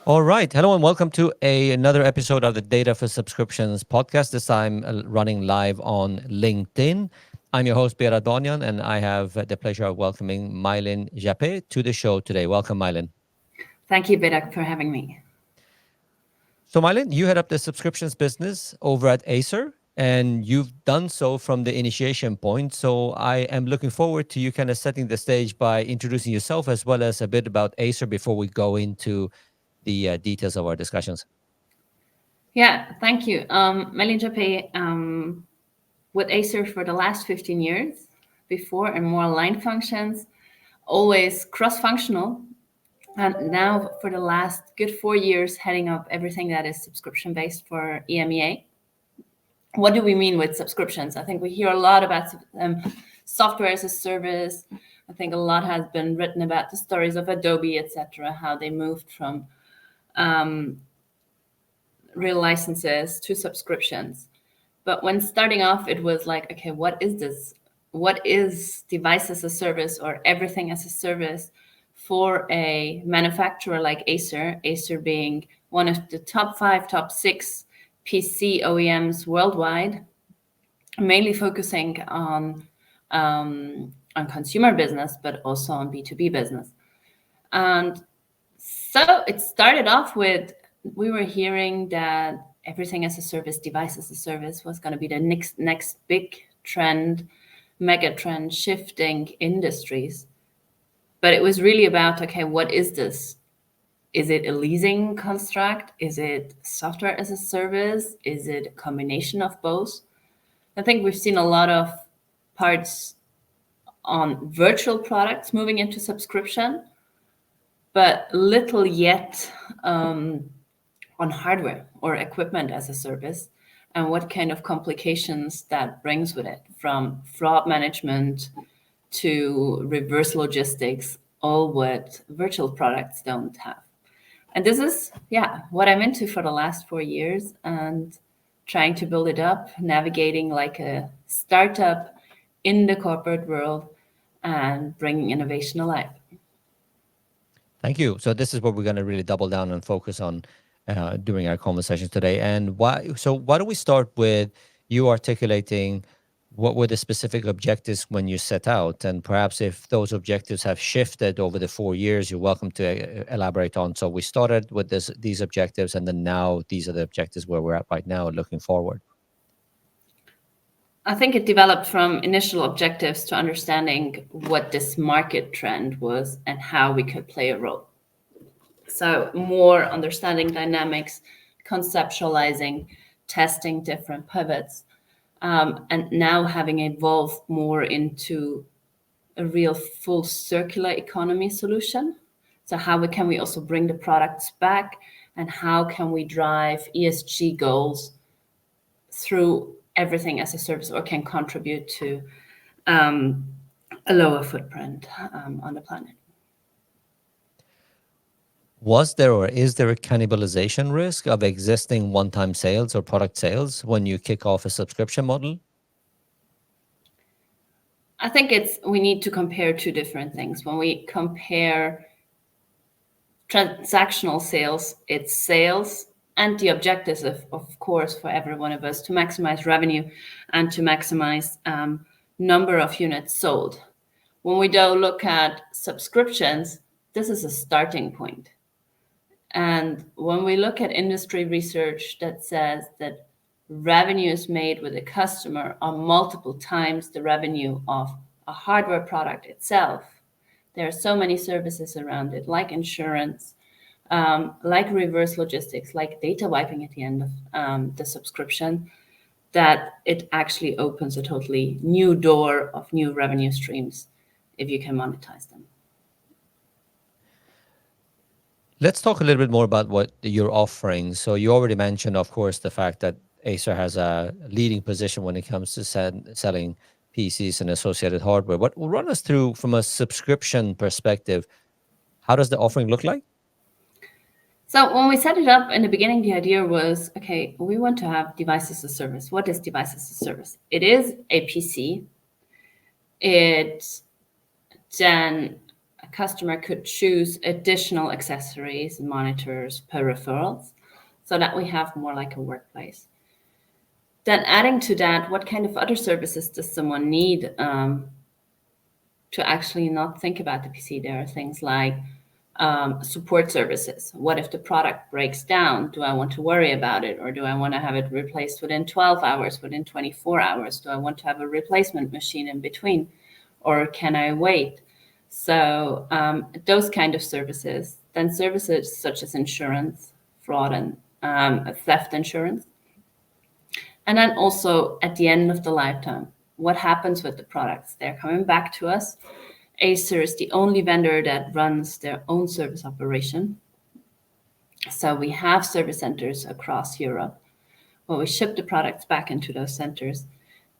All right. Hello and welcome to another episode of the Data for Subscriptions podcast. This time running live on LinkedIn. I'm your host, Berat Donyan, and I have the pleasure of welcoming Mylin Japet to the show today. Welcome, Mylin. Thank you, Bedak, for having me. So, Mylin, you head up the subscriptions business over at Acer, and you've done so from the initiation point. So, I am looking forward to you kind of setting the stage by introducing yourself as well as a bit about Acer before we go into the details of our discussions. Yeah, thank you. Melin Jape, with Acer for the last 15 years, before and more line functions, always cross-functional. And now for the last good 4 years, heading up everything that is subscription-based for EMEA. What do we mean with subscriptions? I think we hear a lot about software as a service. I think a lot has been written about the stories of Adobe, etc., how they moved from real licenses to subscriptions. But when starting off, it was like, okay, what is this? What is device as a service or everything as a service for a manufacturer like Acer? Acer being one of the top 5, top 6 PC OEMs worldwide, mainly focusing on consumer business, but also on B2B business. And so it started off with, we were hearing that everything as a service, device as a service was going to be the next big trend, mega trend, shifting industries. But it was really about, okay, what is this? Is it a leasing construct? Is it software as a service? Is it a combination of both? I think we've seen a lot of parts on virtual products moving into subscription, but little yet on hardware or equipment as a service, and what kind of complications that brings with it, from fraud management to reverse logistics, all what virtual products don't have. And this is, what I'm into for the last 4 years, and trying to build it up, navigating like a startup in the corporate world and bringing innovation alive. Thank you. So this is what we're going to really double down and focus on during our conversation today. And why? So why don't we start with you articulating what were the specific objectives when you set out, and perhaps if those objectives have shifted over the 4 years, you're welcome to elaborate on. So we started with these objectives, and then now these are the objectives where we're at right now, looking forward. I think it developed from initial objectives to understanding what this market trend was and how we could play a role. So more understanding dynamics, conceptualizing, testing different pivots, and now having evolved more into a real full circular economy solution. So how can we also bring the products back, and how can we drive ESG goals through everything as a service, or can contribute to a lower footprint on the planet. Was there or is there a cannibalization risk of existing one-time sales or product sales when you kick off a subscription model? I think we need to compare two different things. When we compare transactional sales, it's sales, and the objective is, of course, for every one of us to maximize revenue and to maximize number of units sold. When we do look at subscriptions, this is a starting point. And when we look at industry research that says that revenues made with a customer are multiple times the revenue of a hardware product itself, there are so many services around it, like insurance, like reverse logistics, like data wiping at the end of the subscription, that it actually opens a totally new door of new revenue streams if you can monetize them. Let's talk a little bit more about what you're offering. So you already mentioned, of course, the fact that Acer has a leading position when it comes to selling PCs and associated hardware. But run us through, from a subscription perspective, how does the offering look like? So when we set it up in the beginning, the idea was, okay, we want to have device as a service. What is device as a service? It is a PC. It then a customer could choose additional accessories, monitors, peripherals, so that we have more like a workplace. Then adding to that, what kind of other services does someone need to actually not think about the PC? There are things like support services. What if the product breaks down? Do I want to worry about it, or do I want to have it replaced within 12 hours, within 24 hours? Do I want to have a replacement machine in between, or can I wait? So those kind of services. Then services such as insurance, fraud, and theft insurance. And then also at the end of the lifetime, what happens with the products? They're coming back to us. Acer is the only vendor that runs their own service operation. So we have service centers across Europe where we ship the products back into those centers.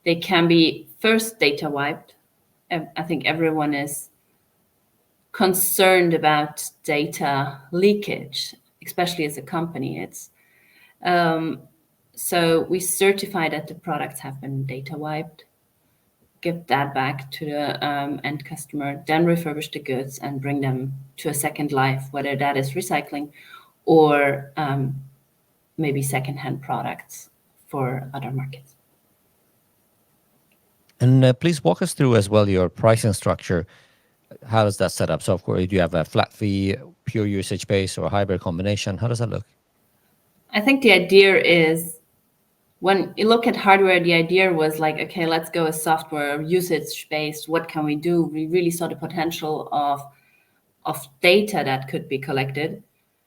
They can be first data wiped. I think everyone is concerned about data leakage, especially as a company. So we certify that the products have been data wiped, give that back to the end customer, then refurbish the goods and bring them to a second life, whether that is recycling or maybe secondhand products for other markets. And please walk us through as well your pricing structure. How does that set up? So, of course, do you have a flat fee, pure usage base, or a hybrid combination? How does that look? I think the idea is when you look at hardware, the idea was like, okay, let's go with software, usage based. What can we do? We really saw the potential of data that could be collected.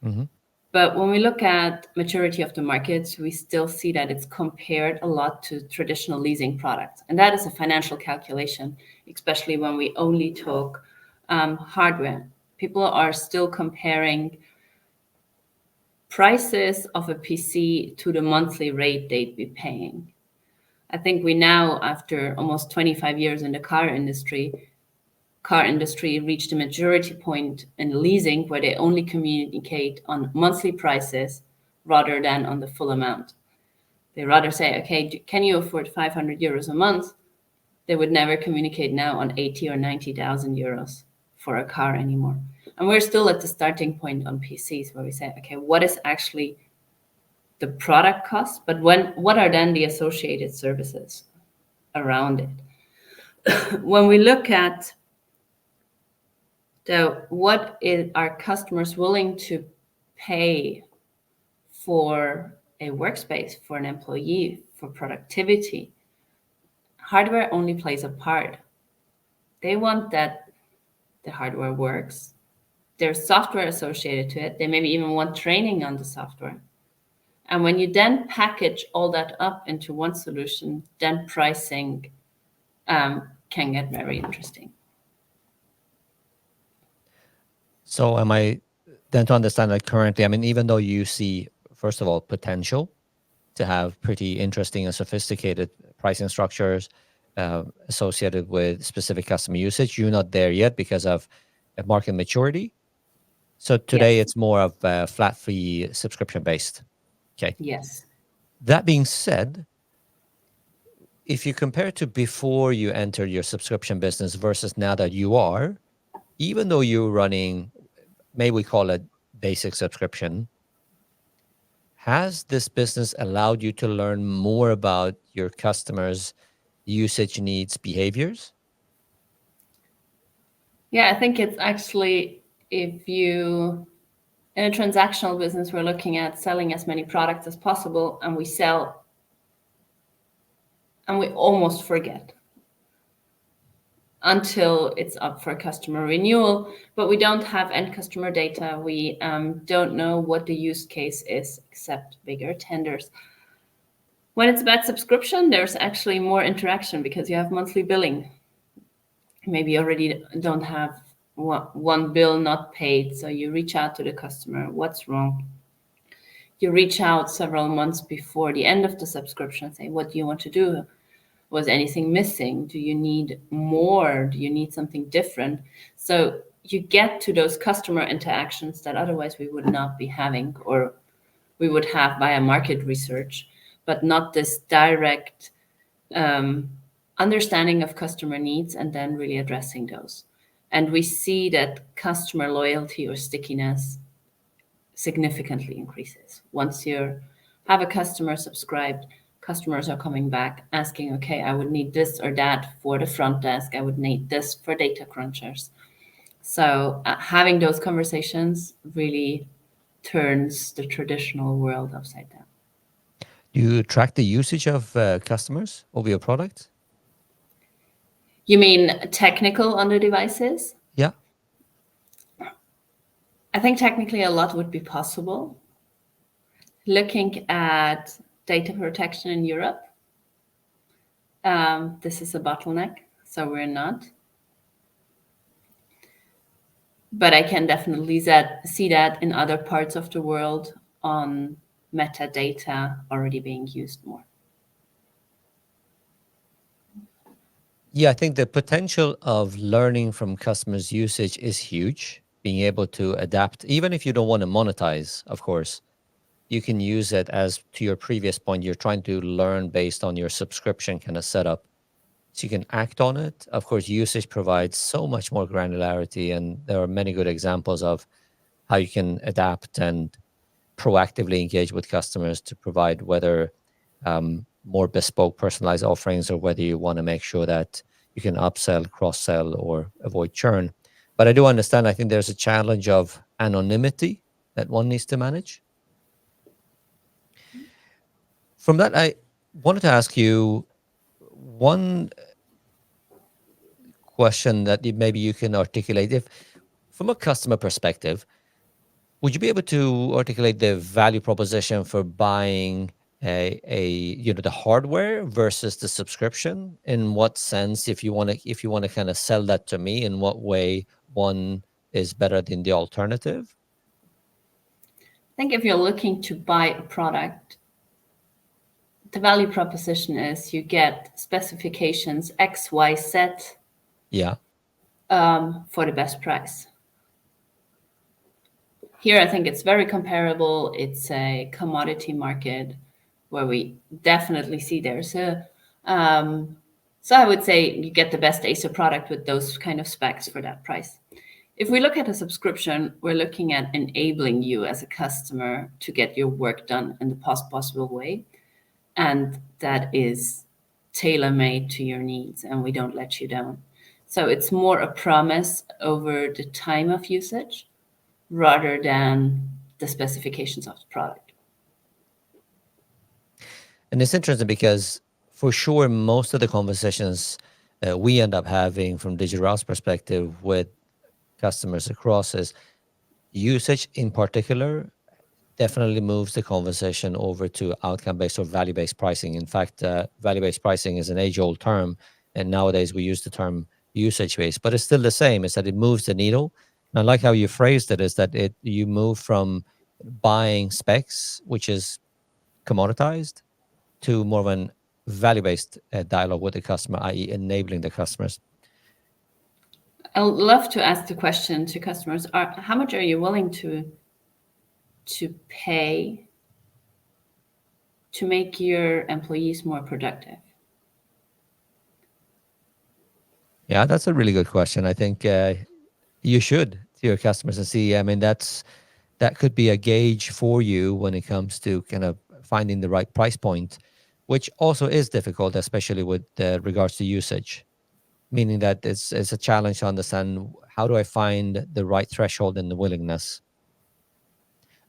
Mm-hmm. But when we look at maturity of the markets, we still see that it's compared a lot to traditional leasing products. And that is a financial calculation, especially when we only talk hardware. People are still comparing prices of a PC to the monthly rate they'd be paying. I think we now, after almost 25 years in the car industry reached a maturity point in leasing where they only communicate on monthly prices rather than on the full amount. They rather say, okay, can you afford 500 euros a month? They would never communicate now on 80 or 90,000 euros for a car anymore. And we're still at the starting point on PCs where we say, okay, what is actually the product cost? But what are then the associated services around it? When we look at what is our customers willing to pay for a workspace, for an employee, for productivity, hardware only plays a part. They want that the hardware works. There's software associated to it. They maybe even want training on the software. And when you then package all that up into one solution, then pricing can get very interesting. So, am I then to understand that currently, I mean, even though you see, first of all, potential to have pretty interesting and sophisticated pricing structures associated with specific customer usage, you're not there yet because of market maturity. So today Yes. it's more of flat fee subscription based. Okay. Yes. That being said, if you compare it to before you entered your subscription business versus now that you are, even though you're running, may we call it basic subscription, has this business allowed you to learn more about your customers' usage needs, behaviors? Yeah, I think it's actually, if you, in a transactional business, we're looking at selling as many products as possible, and we sell and we almost forget until it's up for customer renewal, but we don't have end customer data. We don't know what the use case is except bigger tenders. When it's about subscription, there's actually more interaction because you have monthly billing. Maybe you already don't have one bill not paid, so you reach out to the customer. What's wrong? You reach out several months before the end of the subscription, say, what do you want to do? Was anything missing? Do you need more? Do you need something different? So you get to those customer interactions that otherwise we would not be having, or we would have via market research, but not this direct understanding of customer needs and then really addressing those. And we see that customer loyalty or stickiness significantly increases. Once you have a customer subscribed, customers are coming back asking, okay, I would need this or that for the front desk. I would need this for data crunchers. So having those conversations really turns the traditional world upside down. Do you track the usage of customers of your product? You mean technical on the devices? Yeah. I think technically a lot would be possible. Looking at data protection in Europe, this is a bottleneck, so we're not. But I can definitely see that in other parts of the world on metadata already being used more. Yeah, I think the potential of learning from customers' usage is huge. Being able to adapt, even if you don't want to monetize, of course, you can use it as to your previous point. You're trying to learn based on your subscription kind of setup. So you can act on it. Of course, usage provides so much more granularity, and there are many good examples of how you can adapt and proactively engage with customers to provide whether more bespoke, personalized offerings, or whether you want to make sure that you can upsell, cross sell, or avoid churn. But I do understand, I think there's a challenge of anonymity that one needs to manage. From that, I wanted to ask you one question that maybe you can articulate. If, from a customer perspective, would you be able to articulate the value proposition for buying the hardware versus the subscription? In what sense, if you want to kind of sell that to me, in what way one is better than the alternative? I think if you're looking to buy a product, the value proposition is you get specifications X, Y, Z Yeah. for the best price. Here, I think it's very comparable. It's a commodity market where we definitely see there's a. So I would say you get the best Acer product with those kind of specs for that price. If we look at a subscription, we're looking at enabling you as a customer to get your work done in the best possible way. And that is tailor-made to your needs, and we don't let you down. So it's more a promise over the time of usage rather than the specifications of the product. And it's interesting because for sure, most of the conversations we end up having from Digital Route's perspective with customers across is usage in particular definitely moves the conversation over to outcome-based or value-based pricing. In fact, value-based pricing is an age-old term, and nowadays we use the term usage-based, but it's still the same. Is that it moves the needle. And I like how you phrased it, is that you move from buying specs, which is commoditized, to more of an value-based dialogue with the customer, i.e., enabling the customers. I would love to ask the question to customers: how much are you willing to pay to make your employees more productive? Yeah, that's a really good question. I think you should to your customers and see. I mean, that could be a gauge for you when it comes to kind of finding the right price point, which also is difficult, especially with regards to usage. Meaning that it's a challenge to understand, how do I find the right threshold and the willingness.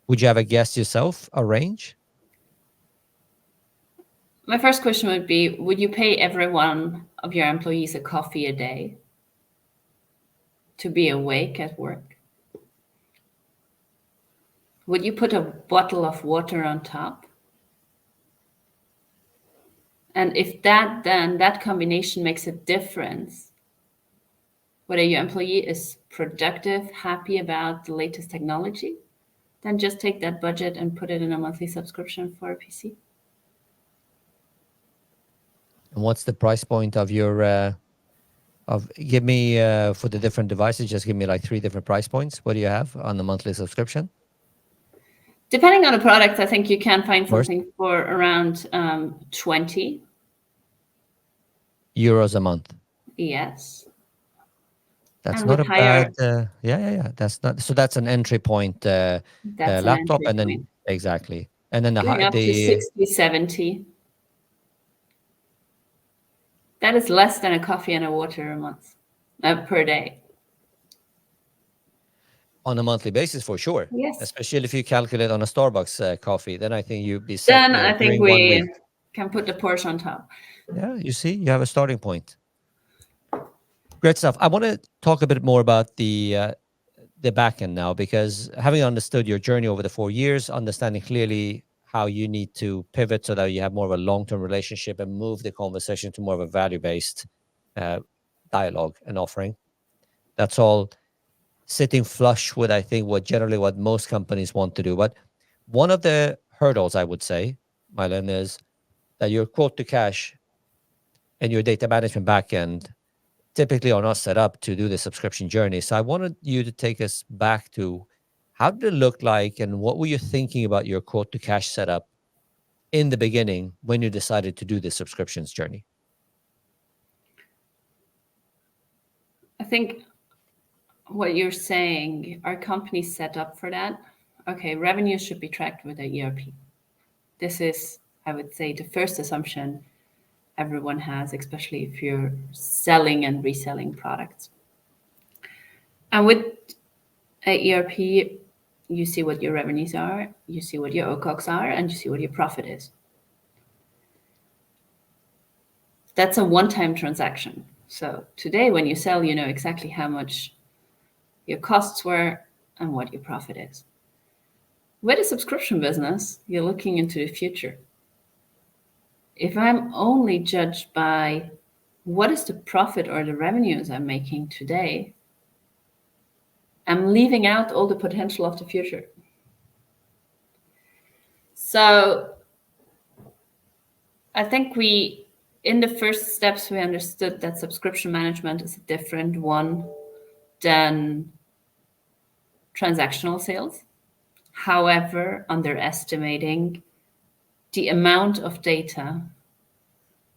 Would you have a guess yourself, a range? My first question would be, would you pay every one of your employees a coffee a day to be awake at work? Would you put a bottle of water on top? And if that combination makes a difference, whether your employee is productive, happy about the latest technology, then just take that budget and put it in a monthly subscription for a PC. And what's the price point of your give me for the different devices, just give me like 3 different price points. What do you have on the monthly subscription? Depending on the product, I think you can find First, something for around 20 euros a month. Yes. That's And not with a bad. higher, Yeah. That's not. So that's an entry point that's an laptop, entry and then point. exactly, and then Going up to the 60, 70, that is less than a coffee and a water a month, per day. on a monthly basis for sure. Yes. Especially if you calculate on a Starbucks coffee, then I think you'd be set. Then I think During one we week. can put the Porsche on top. Yeah, you see, you have a starting point. Great stuff. I want to talk a bit more about the back end now, because having understood your journey over the 4 years, understanding clearly how you need to pivot so that you have more of a long-term relationship and move the conversation to more of a value-based uh, dialogue and offering. That's all sitting flush with, I think, what most companies want to do. But one of the hurdles, I would say, Mylan, is that your quote to cash and your data management backend typically are not set up to do the subscription journey. So I wanted you to take us back to how did it look like, and what were you thinking about your quote to cash setup in the beginning when you decided to do the subscriptions journey? I think what you're saying, our company's set up for that. Okay, revenue should be tracked with a ERP. This is, I would say, the first assumption everyone has, especially if you're selling and reselling products. And with a ERP, you see what your revenues are, you see what your OCOGs are, and you see what your profit is. That's a one-time transaction. So today, when you sell, you know exactly how much your costs were and what your profit is. With a subscription business, you're looking into the future. If I'm only judged by what is the profit or the revenues I'm making today, I'm leaving out all the potential of the future. So I think in the first steps, we understood that subscription management is a different one than transactional sales. However, underestimating the amount of data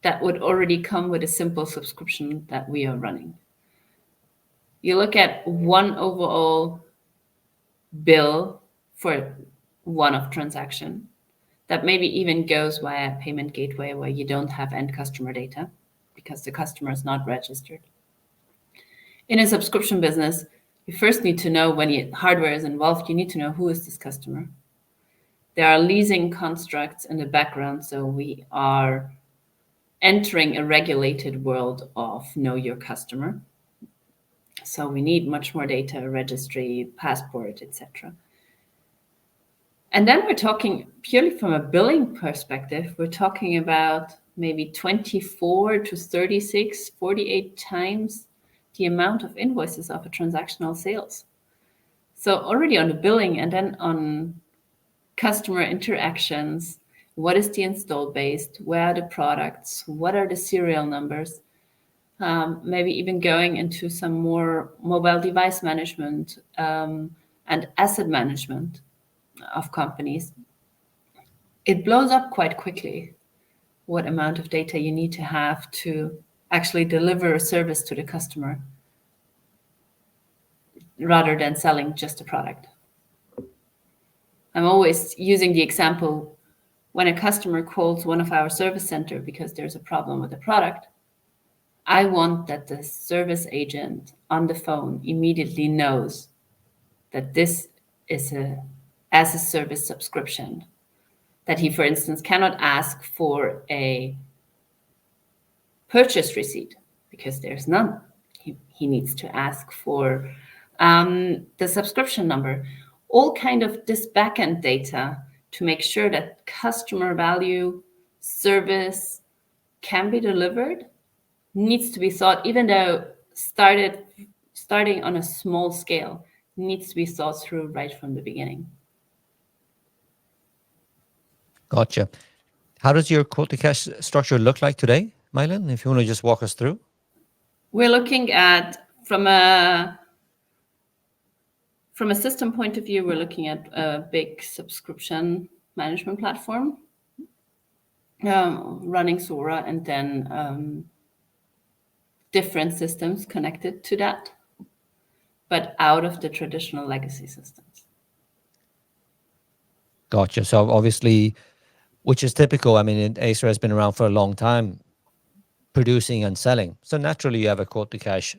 that would already come with a simple subscription that we are running. You look at one overall bill for one-off transaction that maybe even goes via a payment gateway where you don't have end customer data because the customer is not registered. In a subscription business, you first need to know when hardware is involved, you need to know who is this customer. There are leasing constructs in the background, so we are entering a regulated world of know your customer. So we need much more data, registry, passport, etc. And then we're talking purely from a billing perspective, we're talking about maybe 24 to 36, 48 times the amount of invoices of a transactional sales. So already on the billing and then on customer interactions, what is the install base, where are the products, what are the serial numbers, maybe even going into some more mobile device management and asset management of companies. It blows up quite quickly what amount of data you need to have to actually deliver a service to the customer rather than selling just a product. I'm always using the example when a customer calls one of our service center because there's a problem with the product. I want that the service agent on the phone immediately knows that this is a as a service subscription, that he, for instance, cannot ask for a purchase receipt because there's none. He needs to ask for the subscription number, all kind of this backend data to make sure that customer value service can be delivered needs to be thought, even though starting on a small scale, needs to be thought through right from the beginning. Gotcha. How does your quote to cash structure look like today, Mylan? If you want to just walk us through. We're looking at from a system point of view, we're looking at a big subscription management platform running Sora, and then different systems connected to that. but out of the traditional legacy systems. Gotcha. So obviously, which is typical. I mean, Acer has been around for a long time, producing and selling. So naturally, you have a quote to cash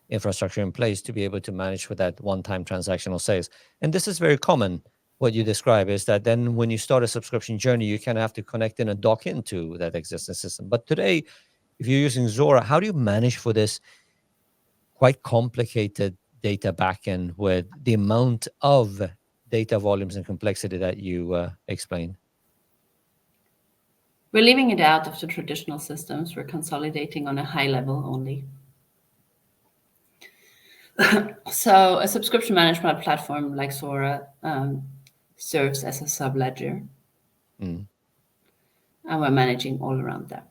infrastructure in place to be able to manage with that one-time transactional sales. And this is very common. What you describe is that then when you start a subscription journey, you kind of have to connect in and dock into that existing system. But today, if you're using Zora, how do you manage for this quite complicated data backend with the amount of data volumes and complexity that you explained? We're leaving it out of the traditional systems. We're consolidating on a high level only. So a subscription management platform like Zora serves as a subledger, Mm. and we're managing all around that.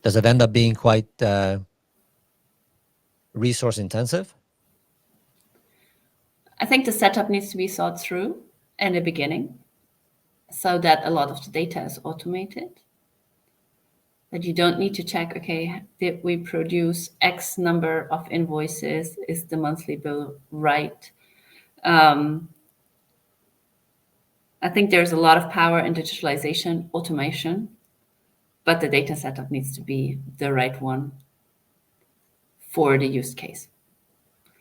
Does it end up being quite resource intensive? I think the setup needs to be thought through in the beginning so that a lot of the data is automated. That you don't need to check, okay, did we produce X number of invoices? Is the monthly bill right? I think there's a lot of power in digitalization, automation, but the data setup needs to be the right one for the use case.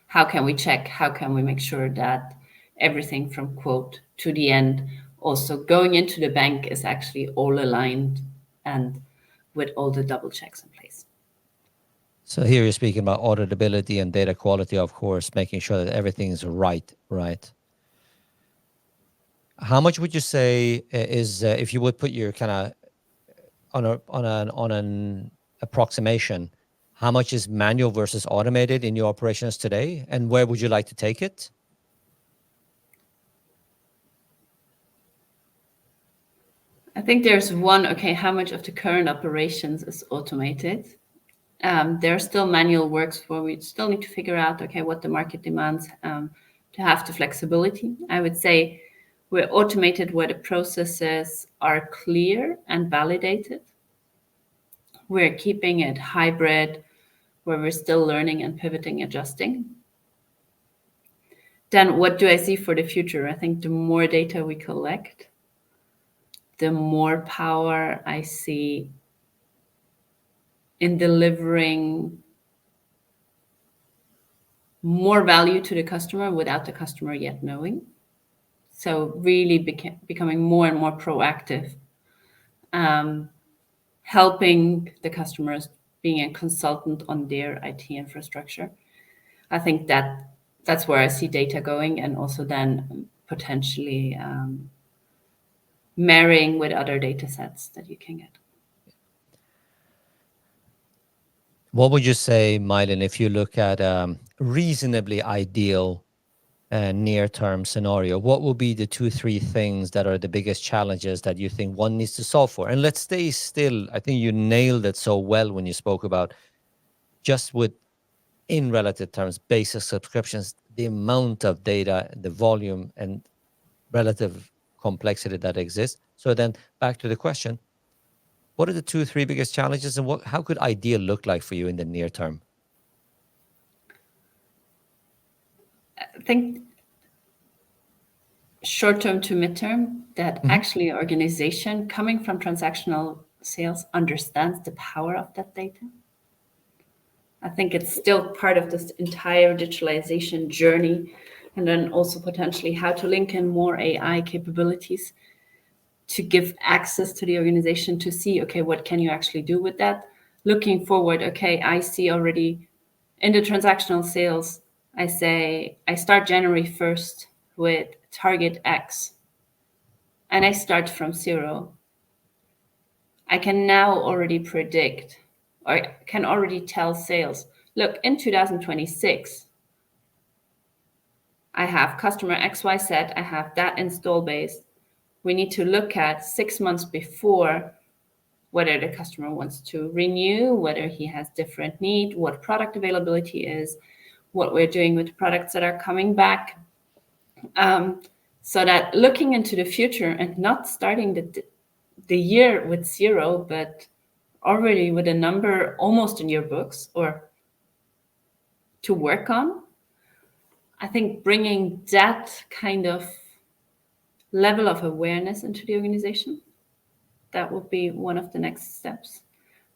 How can we check? How can we make sure that everything from quote to the end, also going into the bank, is actually all aligned and with all the double checks in place? So here you're speaking about auditability and data quality, of course, making sure that everything is right, right? How much would you say is, if you would put your kind of on an approximation, how much is manual versus automated in your operations today, and where would you like to take it? I think there's one, okay, how much of the current operations is automated? There are still manual works where we still need to figure out, okay, what the market demands to have the flexibility. I would say we're automated where the processes are clear and validated. We're keeping it hybrid where we're still learning and pivoting, adjusting. Then what do I see for the future? I think the more data we collect, the more power I see in delivering more value to the customer without the customer yet knowing. So really becoming more and more proactive, helping the customers, being a consultant on their IT infrastructure. I think that's where I see data going, and also then potentially marrying with other data sets that you can get. What would you say, Mylan, if you look at reasonably ideal near-term scenario, what will be the 2, 3 things that are the biggest challenges that you think one needs to solve for? And let's stay still. I think you nailed it so well when you spoke about just with, in relative terms, basic subscriptions, the amount of data, the volume, and relative complexity that exists. So then back to the question, what are the 2, 3 biggest challenges, and how could ideal look like for you in the near term? I think short term to midterm, that actually organization coming from transactional sales understands the power of that data. I think it's still part of this entire digitalization journey, and then also potentially how to link in more AI capabilities to give access to the organization to see, okay, what can you actually do with that? Looking forward, okay, I see already in the transactional sales, I say I start January 1st with target X, and I start from 0. I can now already predict, or can already tell sales, look, in 2026, I have customer XYZ, I have that install base. We need to look at 6 months before whether the customer wants to renew, whether he has different need, what product availability is, what we're doing with products that are coming back. So that looking into the future and not starting the year with 0, but already with a number almost in your books, or to work on. I think bringing that kind of level of awareness into the organization, that would be one of the next steps.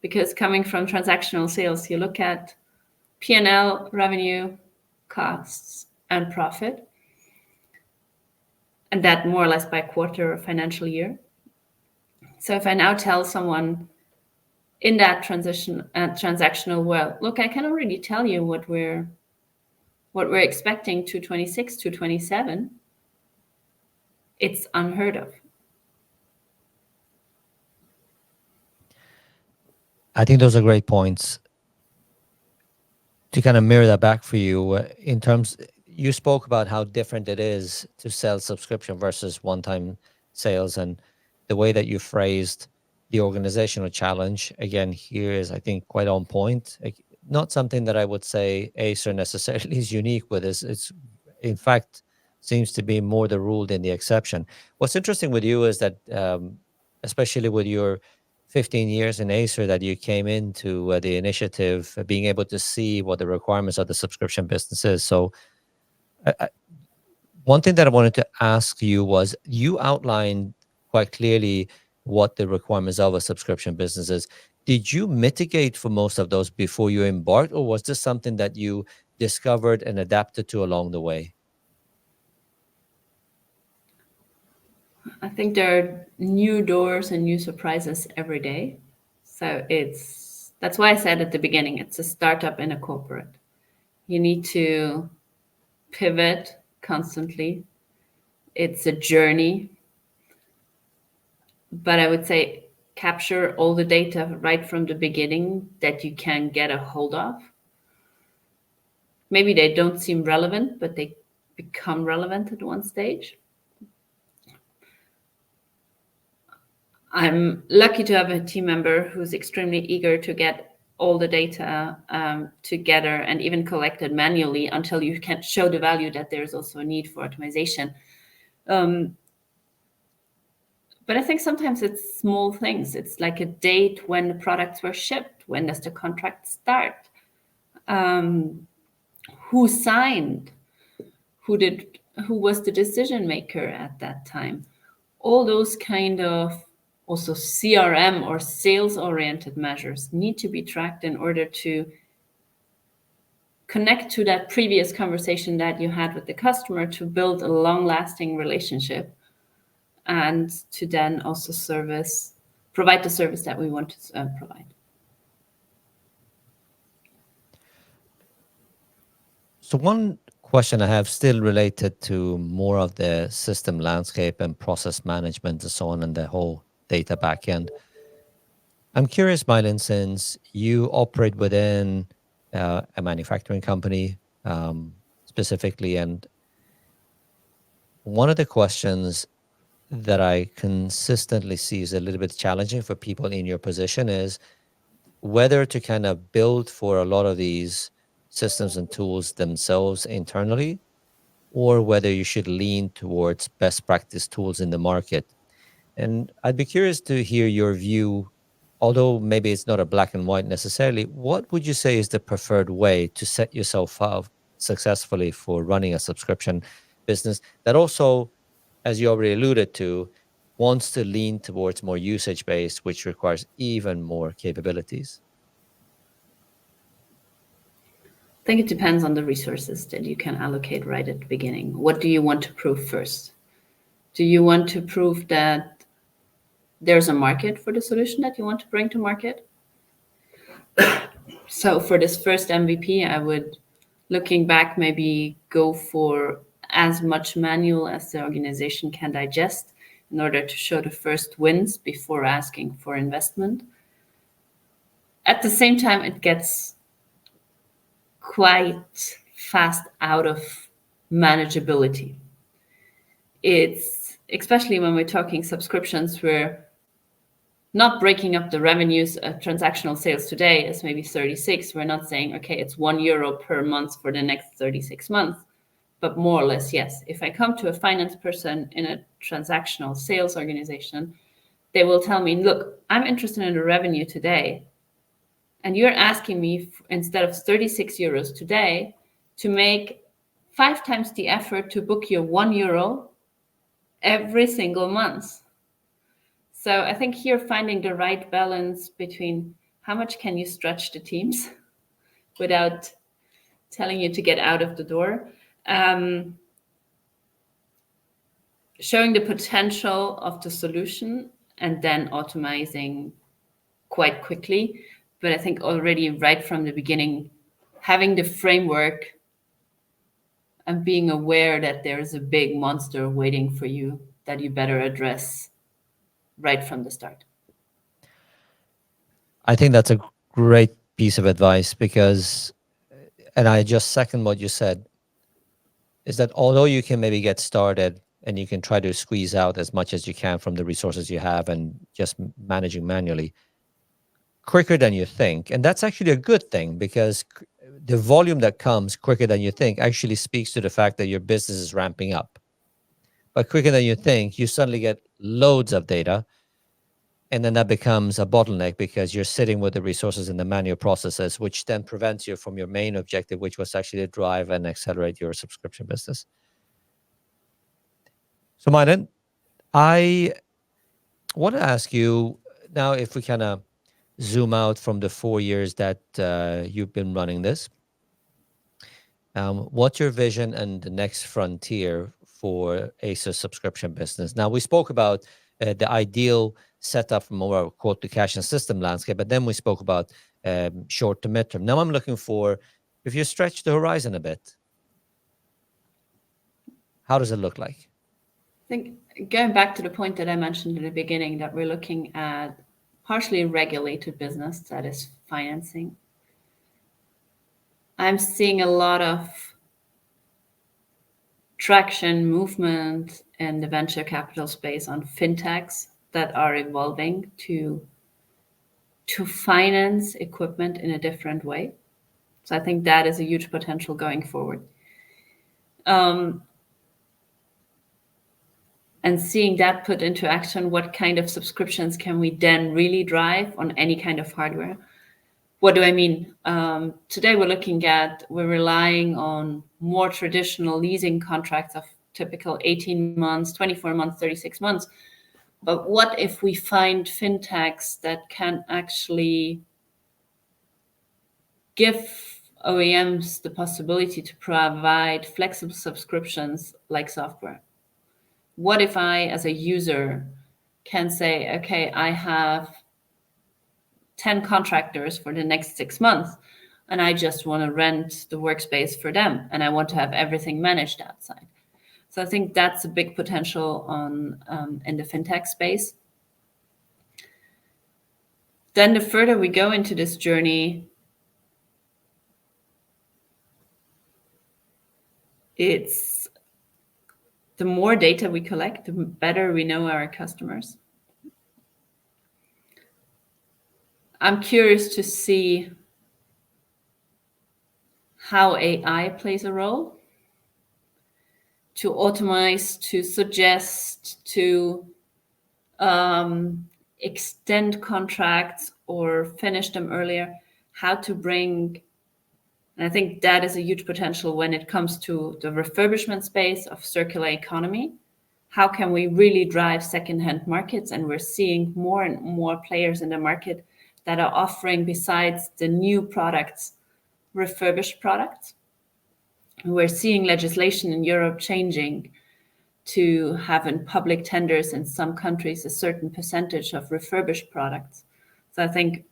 Because coming from transactional sales, you look at P&L, revenue, costs, and profit, and that more or less by quarter or financial year. So if I now tell someone in that transactional world, look, I can already tell you what we're expecting to 26 to 27, it's unheard of. I think those are great points. To kind of mirror that back for you, in terms, you spoke about how different it is to sell subscription versus one-time sales, and the way that you phrased the organizational challenge again here is, I think, quite on point. Not something that I would say Acer necessarily is unique with. It's in fact seems to be more the rule than the exception. What's interesting with you is that, especially with your 15 years in Acer, that you came into the initiative, being able to see what the requirements of the subscription business is. So, one thing that I wanted to ask you was, you outlined quite clearly what the requirements of a subscription business is. Did you mitigate for most of those before you embarked, or was this something that you discovered and adapted to along the way? I think there are new doors and new surprises every day. So that's why I said at the beginning, it's a startup in a corporate. You need to pivot constantly. It's a journey. But I would say capture all the data right from the beginning that you can get a hold of. Maybe they don't seem relevant, but they become relevant at one stage. I'm lucky to have a team member who's extremely eager to get all the data together and even collected manually until you can show the value that there's also a need for automation. But I think sometimes it's small things. It's like a date when the products were shipped. When does the contract start? Who signed? Who was the decision maker at that time? All those kind of also CRM or sales oriented measures need to be tracked in order to connect to that previous conversation that you had with the customer, to build a long lasting relationship, and to then also provide the service that we want to provide. So one question I have, still related to more of the system landscape and process management and so on, and the whole data backend. I'm curious, Mylin, since you operate within a manufacturing company specifically, and one of the questions that I consistently see is a little bit challenging for people in your position is whether to kind of build for a lot of these systems and tools themselves internally, or whether you should lean towards best practice tools in the market. And I'd be curious to hear your view, although maybe it's not a black and white necessarily. What would you say is the preferred way to set yourself up successfully for running a subscription business that also, as you already alluded to, wants to lean towards more usage based, which requires even more capabilities? I think it depends on the resources that you can allocate right at the beginning. What do you want to prove first? Do you want to prove that there's a market for the solution that you want to bring to market? So for this first MVP, I would, looking back, maybe go for as much manual as the organization can digest in order to show the first wins before asking for investment. At the same time, it gets quite fast out of manageability. It's especially when we're talking subscriptions, we're not breaking up the revenues. Transactional sales today is maybe 36. We're not saying, okay, it's €1 per month for the next 36 months, but more or less, yes. If I come to a finance person in a transactional sales organization, they will tell me, look, I'm interested in the revenue today. And you're asking me, instead of 36 euros today, to make 5 times the effort to book your €1 every single month. So I think here finding the right balance between how much can you stretch the teams without telling you to get out of the door, um, showing the potential of the solution, and then automizing quite quickly. But I think already right from the beginning, having the framework and being aware that there's a big monster waiting for you that you better address right from the start. I think that's a great piece of advice because, and I just second what you said, is that although you can maybe get started and you can try to squeeze out as much as you can from the resources you have and just managing manually quicker than you think. And that's actually a good thing because the volume that comes quicker than you think actually speaks to the fact that your business is ramping up. But quicker than you think, you suddenly get loads of data. And then that becomes a bottleneck because you're sitting with the resources in the manual processes, which then prevents you from your main objective, which was actually to drive and accelerate your subscription business. So, Myron, I want to ask you now if we kind of zoom out from the 4 years that you've been running this. What's your vision and the next frontier for Acer subscription business? Now, we spoke about the ideal setup from our quote to cash and system landscape, but then we spoke about short to midterm. Now, I'm looking for, if you stretch the horizon a bit, how does it look like? I think going back to the point that I mentioned in the beginning, that we're looking at partially regulated business, that is financing. I'm seeing a lot of traction, movement in the venture capital space on fintechs that are evolving to finance equipment in a different way. So I think that is a huge potential going forward. And seeing that put into action, what kind of subscriptions can we then really drive on any kind of hardware? What do I mean? Today we're relying on more traditional leasing contracts of typical 18 months, 24 months, 36 months. But what if we find fintechs that can actually give OEMs the possibility to provide flexible subscriptions like software? What if I, as a user, can say, okay, I have 10 contractors for the next 6 months, and I just want to rent the workspace for them, and I want to have everything managed outside. So I think that's a big potential in the fintech space. Then the further we go into this journey, it's the more data we collect, the better we know our customers. I'm curious to see how AI plays a role to automate, to suggest, to extend contracts or finish them earlier, how to bring, and I think that is a huge potential when it comes to the refurbishment space of circular economy. How can we really drive secondhand markets? And we're seeing more and more players in the market that are offering, besides the new products, refurbished products. We're seeing legislation in Europe changing to have in public tenders in some countries a certain percentage of refurbished products. So I think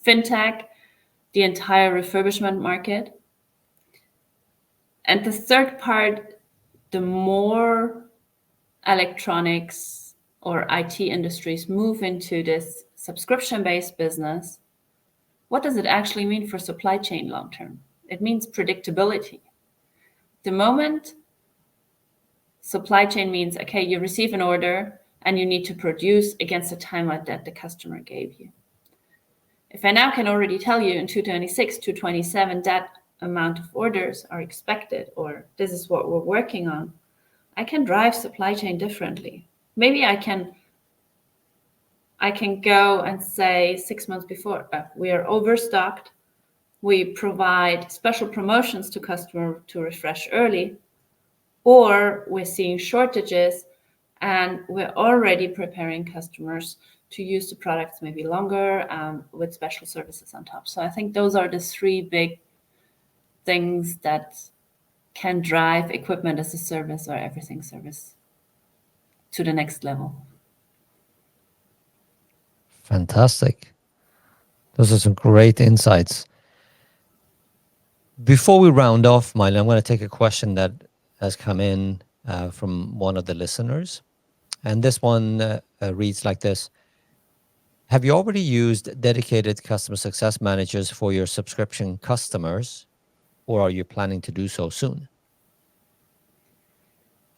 fintech, the entire refurbishment market. And the third part, the more electronics or IT industries move into this subscription-based business, what does it actually mean for supply chain long term? It means predictability. The moment supply chain means, okay, you receive an order and you need to produce against the timeline that the customer gave you. If I now can already tell you in 226, 227, that amount of orders are expected, or this is what we're working on, I can drive supply chain differently. Maybe I can I can go and say 6 months before, we are overstocked. We provide special promotions to customer to refresh early, or we're seeing shortages and we're already preparing customers to use the products maybe longer with special services on top. So I think those are the three big things that can drive equipment as a service or everything service to the next level. Fantastic. Those are some great insights. Before we round off, Miley, I'm going to take a question that has come in from one of the listeners. And this one reads like this: have you already used dedicated customer success managers for your subscription customers, or are you planning to do so soon?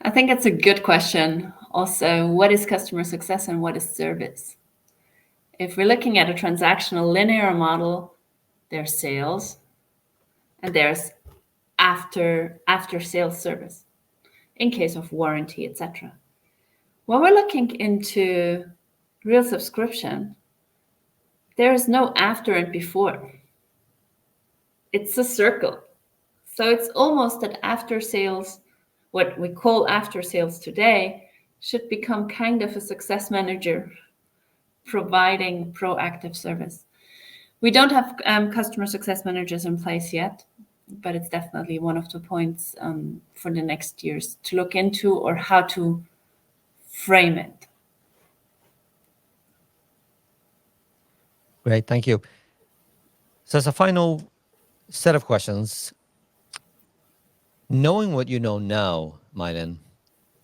I think it's a good question. Also, what is customer success and what is service? If we're looking at a transactional linear model, there's sales and there's after sales service in case of warranty, etc. When we're looking into real subscription, there is no after and before. It's a circle. So it's almost that after sales, what we call after sales today, should become kind of a success manager providing proactive service. We don't have customer success managers in place yet, but it's definitely one of the points for the next years to look into, or how to frame it. Great, thank you. So, as a final set of questions, knowing what you know now, Mylan,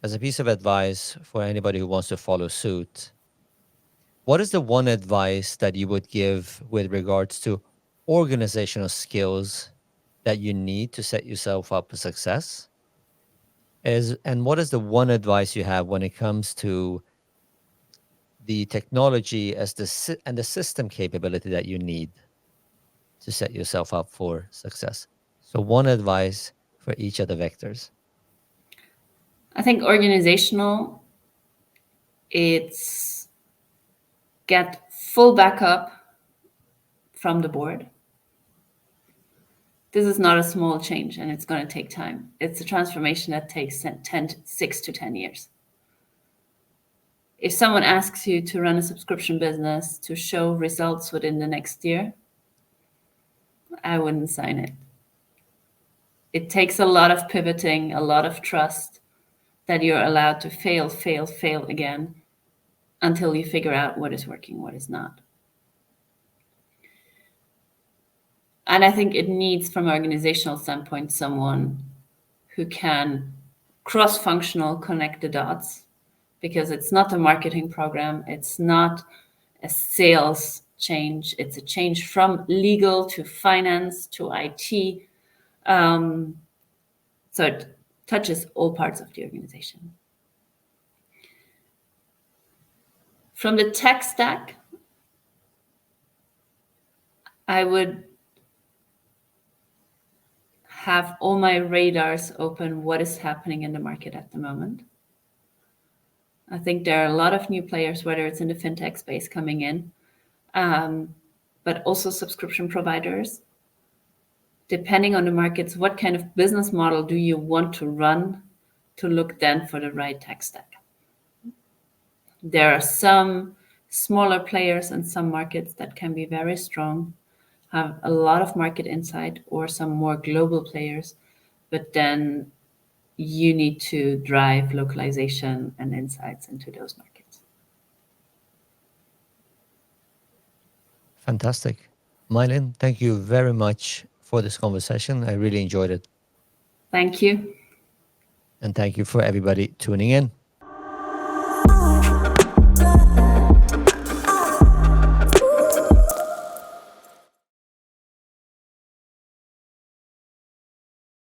as a piece of advice for anybody who wants to follow suit, what is the one advice that you would give with regards to organizational skills that you need to set yourself up for success? And what is the one advice you have when it comes to the technology as and the system capability that you need to set yourself up for success? So one advice for each of the vectors. I think organizational, it's get full backup from the board. This is not a small change and it's going to take time. It's a transformation that takes 6 to 10 years. If someone asks you to run a subscription business to show results within the next year, I wouldn't sign it. It takes a lot of pivoting, a lot of trust that you're allowed to fail again until you figure out what is working, what is not. And I think it needs, from an organizational standpoint, someone who can cross-functional connect the dots, because it's not a marketing program. It's not a sales change. It's a change from legal to finance to IT. So it touches all parts of the organization. From the tech stack, I would have all my radars open what is happening in the market at the moment. I think there are a lot of new players, whether it's in the fintech space coming in, but also subscription providers. Depending on the markets, what kind of business model do you want to run to look then for the right tech stack? There are some smaller players in some markets that can be very strong, have a lot of market insight, or some more global players, but then you need to drive localization and insights into those markets. Fantastic. Mylin, thank you very much for this conversation. I really enjoyed it. Thank you. And thank you for everybody tuning in.